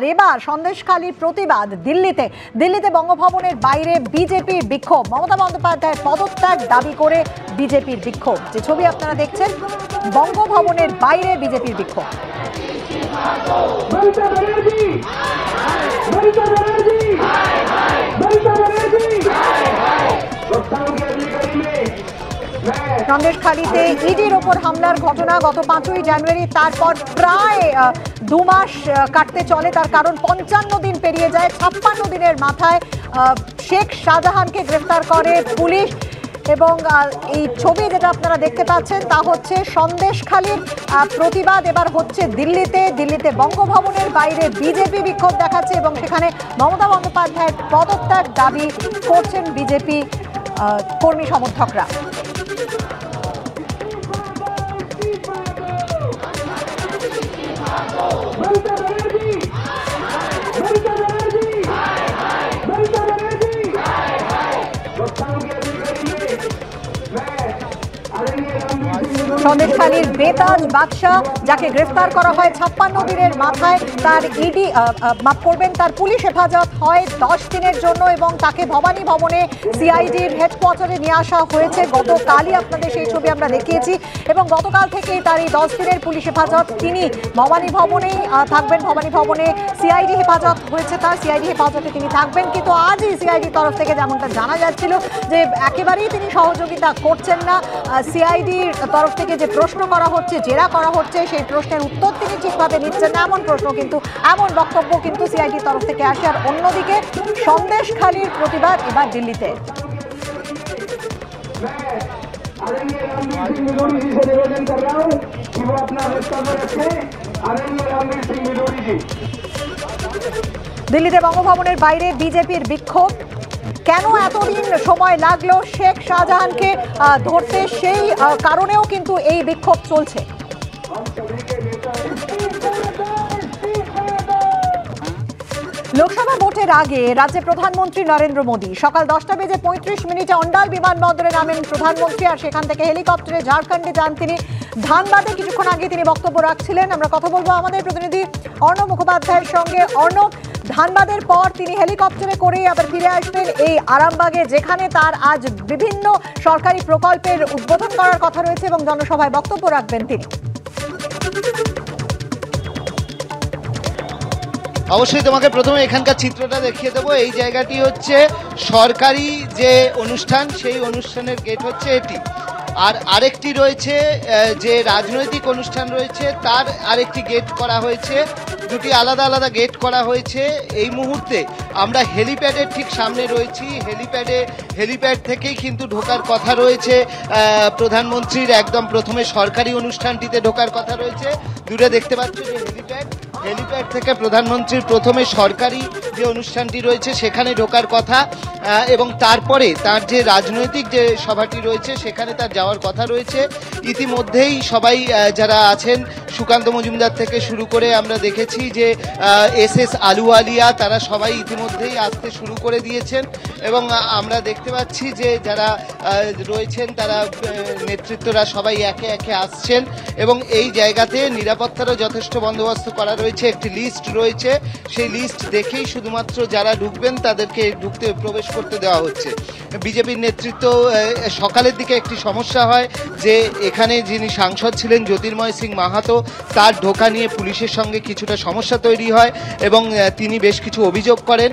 এবার সন্দেশখালীর প্রতিবাদ দিল্লিতে বঙ্গভবনের বাইরে বিজেপির বিক্ষোভ। মমতা বন্দ্যোপাধ্যায়ের পদত্যাগ দাবি করে বিজেপির বিক্ষোভ। যে ছবি আপনারা দেখছেন, বঙ্গভবনের বাইরে বিজেপির বিক্ষোভ। সন্দেশখালীতে ইডির ওপর হামলার ঘটনা গত 5ই জানুয়ারি, তারপর প্রায় 2 মাস কাটতে চলে। তার কারণ 55 দিন পেরিয়ে যায়। 56 দিনের মাথায় শেখ শাহজাহানকে গ্রেফতার করে পুলিশ। এবং এই ছবি যেটা আপনারা দেখতে পাচ্ছেন তা হচ্ছে সন্দেশখালীর প্রতিবাদ এবার হচ্ছে দিল্লিতে বঙ্গভবনের বাইরে বিজেপি বিক্ষোভ দেখাচ্ছে এবং সেখানে মমতা বন্দ্যোপাধ্যায়ের পদত্যাগ দাবি করছেন বিজেপি কর্মী সমর্থকরা। সন্দেশখালীর বেতাজ বাদশাহ, যাকে গ্রেফতার করা হয় 56 দিনের মাথায়, তার তার পুলিশ হেফাজত হয় 10 দিনের জন্য এবং তাকে ভবানী ভবনে সিআইডির হেডকোয়ার্টারে নিয়ে আসা হয়েছে। গতকালই আপনাদের সেই ছবি আমরা দেখিয়েছি এবং গতকাল থেকে তার এই 10 দিনের পুলিশ হেফাজত, তিনি ভবানী ভবনেই থাকবেন। ভবানী ভবনে সিআইডি হেফাজত হয়েছে, তার সিআইডি হেফাজতে তিনি থাকবেন। কিন্তু আজই সিআইডির তরফ থেকে যেমনটা জানা যাচ্ছিল যে একেবারেই তিনি সহযোগিতা করছেন না। সিআইডির তরফ থেকে যে প্রশ্ন করা হচ্ছে, জেরা করা হচ্ছে, সেই প্রশ্নের উত্তর তিনি ঠিকভাবে নিচ্ছেন না, এমন বক্তব্য কিন্তু সিআইডির তরফ থেকে আসে। আর অন্যদিকে সন্দেশখালীর প্রতিবাদ এবার দিল্লিতে। দিল্লিতে বঙ্গভবনের বাইরে বিজেপির বিক্ষোভ। কেন এতদিন সময় লাগলো শেখ শাহজাহানকে ধরতে, সেই কারণেও কিন্তু এই বিক্ষোভ চলছে। লোকসভা ভোটের আগে রাজ্যে প্রধানমন্ত্রী নরেন্দ্র মোদী সকাল 10:35 অন্ডাল বিমানবন্দরে নামেন প্রধানমন্ত্রী, আর সেখান থেকে হেলিকপ্টারে ঝাড়খণ্ডে যান তিনি। ধানবাদে কিছুক্ষণ আগে তিনি বক্তব্য রাখছিলেন। আমরা কথা বলবো আমাদের প্রতিনিধি অর্ণব মুখোপাধ্যায়ের সঙ্গে। অর্ণব, ধানবাদের পর তিনি হেলিকপ্টারে করে আবার ফিরে আসবেন এই আরামবাগে, যেখানে তার আজ বিভিন্ন সরকারি প্রকল্পের উদ্বোধন করার কথা রয়েছে এবং জনসভায় বক্তব্য রাখবেন তিনি। অবশ্যই তোমাকে প্রথমে এখানকার চিত্রটা দেখিয়ে দেবো। এই জায়গাটি হচ্ছে সরকারি যে অনুষ্ঠান, সেই অনুষ্ঠানের গেট হচ্ছে এটি। আর আরেকটি রয়েছে যে রাজনৈতিক অনুষ্ঠান রয়েছে, তার আরেকটি গেট করা হয়েছে। দুটি আলাদা আলাদা গেট করা হয়েছে। এই মুহূর্তে আমরা হেলিপ্যাডের ঠিক সামনে রয়েছি। হেলিপ্যাড থেকেই কিন্তু ঢোকার কথা রয়েছে প্রধানমন্ত্রীর। একদম প্রথমে সরকারি অনুষ্ঠানটিতে ঢোকার কথা রয়েছে। দূরে দেখতে পাচ্ছ যে হেলিপ্যাড থেকে প্রধানমন্ত্রীর প্রথমে সরকারি যে অনুষ্ঠানটি রয়েছে সেখানে ঢোকার কথা এবং তারপরে তার যে রাজনৈতিক যে সভাটি রয়েছে সেখানে তার যাওয়ার কথা রয়েছে। ইতিমধ্যেই সবাই যারা আছেন, সুকান্ত মজুমদার থেকে শুরু করে আমরা দেখেছি যে এস আলুওয়ালিয়া, তারা সবাই ইতিমধ্যেই আসতে শুরু করে দিয়েছেন এবং আমরা দেখতে পাচ্ছি যে যারা রয়েছেন তারা নেতৃত্বরা সবাই একে একে আসছেন এবং এই জায়গাতে নিরাপত্তারও যথেষ্ট বন্দোবস্ত করা রয়েছে। একটি লিস্ট রয়েছে, সেই লিস্ট দেখেই শুধুমাত্র যারা ঢুকবেন তাদেরকে প্রবেশ করতে দেওয়া হচ্ছে। বিজেপির নেতৃত্ব সকালের দিকে একটি সমস্যা হয় যে এখানে যিনি সাংসদ ছিলেন জ্যোতির্ময় সিং মাহাতো, তার ঢোকা নিয়ে পুলিশের সঙ্গে কিছুটা সমস্যা তৈরি হয় এবং তিনি বেশ কিছু অভিযোগ করেন।